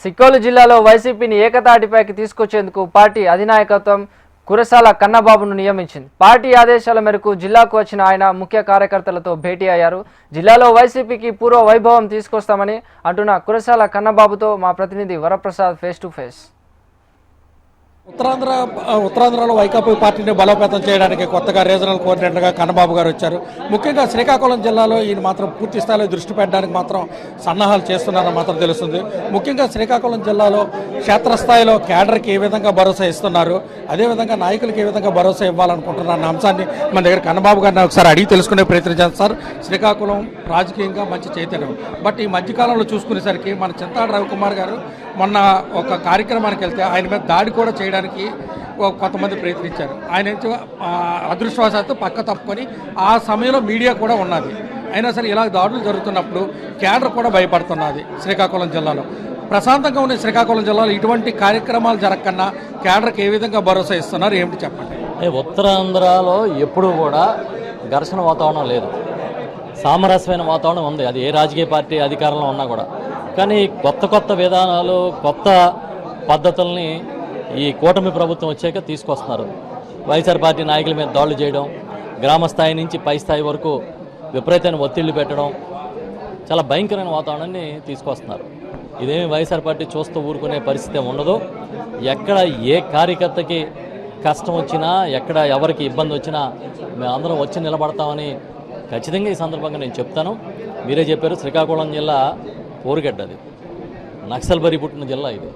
సిక్కోలు జిల్లాలో వైసీపీని ఏకతాటిపైకి తీసుకొచ్చేందుకు పార్టీ అధినాయకత్వం కురసాల కన్నబాబును నియమించింది. పార్టీ ఆదేశాల మేరకు జిల్లాకు వచ్చిన ఆయన ముఖ్య కార్యకర్తలతో భేటీ అయ్యారు. జిల్లాలో వైసీపీకి పూర్వ వైభవం తీసుకొస్తామని అంటున్న కురసాల కన్నబాబుతో మా ప్రతినిధి వరప్రసాద్ ఫేస్ టు ఫేస్. ఉత్తరాంధ్రలో వైకాపా పార్టీని బలోపేతం చేయడానికి కొత్తగా రీజనల్ కోఆర్డినేటర్గా కన్నబాబు గారు వచ్చారు. ముఖ్యంగా శ్రీకాకుళం జిల్లాలో ఈయన మాత్రం పూర్తి స్థాయిలో దృష్టి పెట్టడానికి మాత్రం సన్నాహాలు చేస్తున్నారని మాత్రం తెలుస్తుంది. ముఖ్యంగా శ్రీకాకుళం జిల్లాలో క్షేత్రస్థాయిలో కేడర్కి ఏ విధంగా భరోసా ఇస్తున్నారు, అదేవిధంగా నాయకులకు ఏ విధంగా భరోసా ఇవ్వాలనుకుంటున్నారు అన్న అంశాన్ని మన దగ్గర కన్నబాబు గారిని ఒకసారి అడిగి తెలుసుకునే ప్రయత్నం చేస్తారు. శ్రీకాకుళం రాజకీయంగా మంచి చైతన్యం, బట్ ఈ మధ్యకాలంలో చూసుకునేసరికి మన చింతాడు రవికుమార్ గారు మొన్న ఒక కార్యక్రమానికి వెళ్తే ఆయన మీద దాడి కూడా చేయడానికి కొంతమంది ప్రయత్నించారు. ఆయన అదృష్టవశాత్తు పక్క తప్పుకొని ఆ సమయంలో మీడియా కూడా ఉన్నది. అయినా సరే ఇలా దాడులు జరుగుతున్నప్పుడు కేడర్ కూడా భయపడుతున్నది. శ్రీకాకుళం జిల్లాలో ప్రశాంతంగా ఉన్న శ్రీకాకుళం జిల్లాలో ఇటువంటి కార్యక్రమాలు జరగకన్నా కేడర్కి ఏ విధంగా భరోసా ఇస్తున్నారు, ఏమిటి చెప్పండి. ఉత్తరాంధ్రలో ఎప్పుడూ కూడా ఘర్షణ వాతావరణం లేదు, సామరస్యమైన వాతావరణం ఉంది. అది ఏ రాజకీయ పార్టీ అధికారంలో ఉన్నా కూడా. కానీ కొత్త విధానాలు, కొత్త పద్ధతుల్ని ఈ కూటమి ప్రభుత్వం వచ్చాక తీసుకొస్తున్నారు. వైఎస్ఆర్ పార్టీ నాయకుల మీద దాడులు చేయడం, గ్రామ స్థాయి నుంచి పై స్థాయి వరకు విపరీతమైన ఒత్తిళ్లు పెట్టడం, చాలా భయంకరమైన వాతావరణాన్ని తీసుకొస్తున్నారు. ఇదేమి వైఎస్ఆర్ పార్టీ చూస్తూ ఊరుకునే పరిస్థితి ఉండదు. ఎక్కడ ఏ కార్యకర్తకి కష్టం వచ్చినా, ఎక్కడ ఎవరికి ఇబ్బంది వచ్చినా మేమందరం వచ్చి నిలబడతామని ఖచ్చితంగా ఈ సందర్భంగా నేను చెప్తాను. మీరే చెప్పారు, శ్రీకాకుళం జిల్లా పోరుగడ్డది, నక్సల్బరి పుట్టిన జిల్లా ఇది,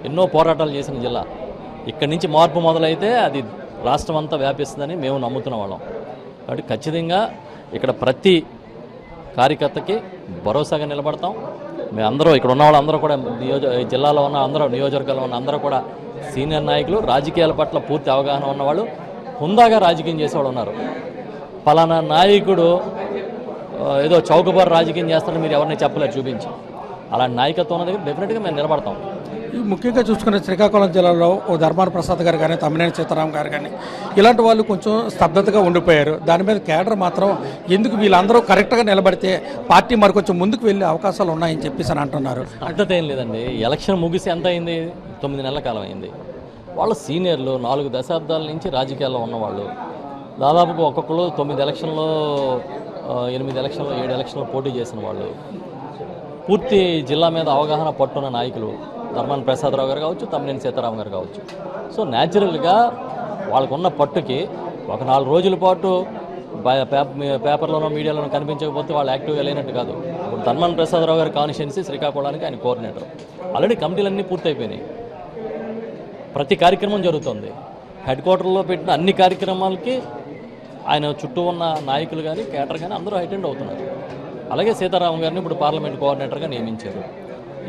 ఎన్నో పోరాటాలు చేసిన జిల్లా. ఇక్కడి నుంచి మార్పు మొదలైతే అది రాష్ట్రం అంతా వ్యాపిస్తుందని మేము నమ్ముతున్న వాళ్ళం. కాబట్టి ఖచ్చితంగా ఇక్కడ ప్రతి కార్యకర్తకి భరోసాగా నిలబడతాం. మేమందరూ ఇక్కడ ఉన్న వాళ్ళందరూ కూడా జిల్లాలో ఉన్న అందరూ, నియోజకవర్గాల్లో ఉన్న అందరూ కూడా సీనియర్ నాయకులు, రాజకీయాల పట్ల పూర్తి అవగాహన ఉన్నవాళ్ళు, హుందాగా రాజకీయం చేసేవాళ్ళు ఉన్నారు. పలానా నాయకుడు ఏదో చౌకబారు రాజకీయం చేస్తారని మీరు ఎవరిని చెప్పలేరు చూపించి. అలాంటి నాయకత్వం ఉన్నది డెఫినెట్గా మేము నిలబడతాం. ముఖ్యంగా చూసుకునే శ్రీకాకుళం జిల్లాలో ఓ ధర్మాన ప్రసాద్ గారు కానీ, తమ్మినేని సీతారాం గారు కానీ ఇలాంటి వాళ్ళు కొంచెం స్తబ్దతగా ఉండిపోయారు. దాని మీద కేడర్ మాత్రం ఎందుకు వీళ్ళందరూ కరెక్ట్గా నిలబడితే పార్టీ మరి కొంచెం ముందుకు వెళ్ళే అవకాశాలు ఉన్నాయని చెప్పేసి అని అంటున్నారు. అర్థత ఏం లేదండి. ఎలక్షన్ ముగిసి ఎంత అయింది? 9 నెలల కాలం అయింది. వాళ్ళు సీనియర్లు, 4 దశాబ్దాల నుంచి రాజకీయాల్లో ఉన్నవాళ్ళు. దాదాపుగా ఒక్కొక్కరు 9 ఎలక్షన్లో, 8 ఎలక్షన్లో, 7 ఎలక్షన్లో పోటీ చేసిన వాళ్ళు. పూర్తి జిల్లా మీద అవగాహన పట్టున్న నాయకులు ధర్మాన ప్రసాదరావు గారు కావచ్చు, తమ్మినేని సీతారాం గారు కావచ్చు. సో న్యాచురల్గా వాళ్ళకున్న పట్టుకి ఒక 4 రోజుల పాటు పేపర్లోనో మీడియాలోనో కనిపించకపోతే వాళ్ళు యాక్టివ్గా లేనట్టు కాదు. ఇప్పుడు ధర్మాన ప్రసాదరావు గారి కాన్స్టిట్యున్సీ శ్రీకాకుళానికి ఆయన కోఆర్డినేటర్. ఆల్రెడీ కమిటీలన్నీ పూర్తయిపోయినాయి, ప్రతి కార్యక్రమం జరుగుతుంది. హెడ్ క్వార్టర్లో పెట్టిన అన్ని కార్యక్రమాలకి ఆయన చుట్టూ ఉన్న నాయకులు కానీ, కేటర్ కానీ అందరూ అటెండ్ అవుతున్నారు. అలాగే సీతారాం గారిని ఇప్పుడు పార్లమెంట్ కోఆర్డినేటర్గా నియమించారు.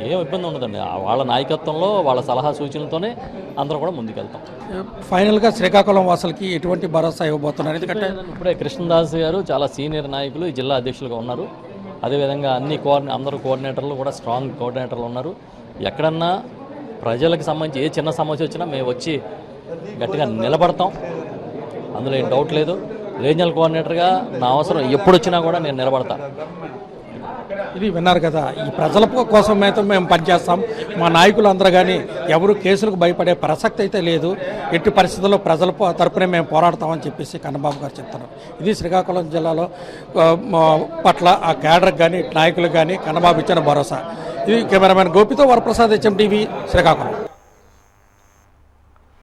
ఏం ఇబ్బంది ఉండదండి. వాళ్ళ నాయకత్వంలో, వాళ్ళ సలహా సూచనలతోనే అందరూ కూడా ముందుకెళ్తాం. ఫైనల్గా శ్రీకాకుళం వాసులకి ఎటువంటి భరోసా ఇవ్వబోతున్నారు? ఎందుకంటే ఇప్పుడే కృష్ణదాస్ గారు చాలా సీనియర్ నాయకులు, ఈ జిల్లా అధ్యక్షులుగా ఉన్నారు. అదేవిధంగా అందరూ కోఆర్డినేటర్లు కూడా స్ట్రాంగ్ కోఆర్డినేటర్లు ఉన్నారు. ఎక్కడన్నా ప్రజలకు సంబంధించి ఏ చిన్న సమస్య వచ్చినా మేము వచ్చి గట్టిగా నిలబడతాం, అందులో ఏం డౌట్ లేదు. రీజనల్ కోఆర్డినేటర్గా నా అవసరం ఎప్పుడు వచ్చినా కూడా నేను నిలబడతాను. ఇది విన్నారు కదా, ఈ ప్రజల కోసం అయితే మేము పనిచేస్తాం. మా నాయకులందరూ కానీ ఎవరు కేసులకు భయపడే ప్రసక్తి అయితే లేదు. ఎట్టి పరిస్థితుల్లో ప్రజల తరపునే మేము పోరాడతామని చెప్పేసి కన్నబాబు గారు చెప్తున్నారు. ఇది శ్రీకాకుళం జిల్లాలో పట్ల ఆ కేడర్కి కానీ, నాయకులకు కానీ కన్నబాబు ఇచ్చిన భరోసా. ఇది కెమెరామెన్ గోపితో వరప్రసాద్, HM TV, శ్రీకాకుళం.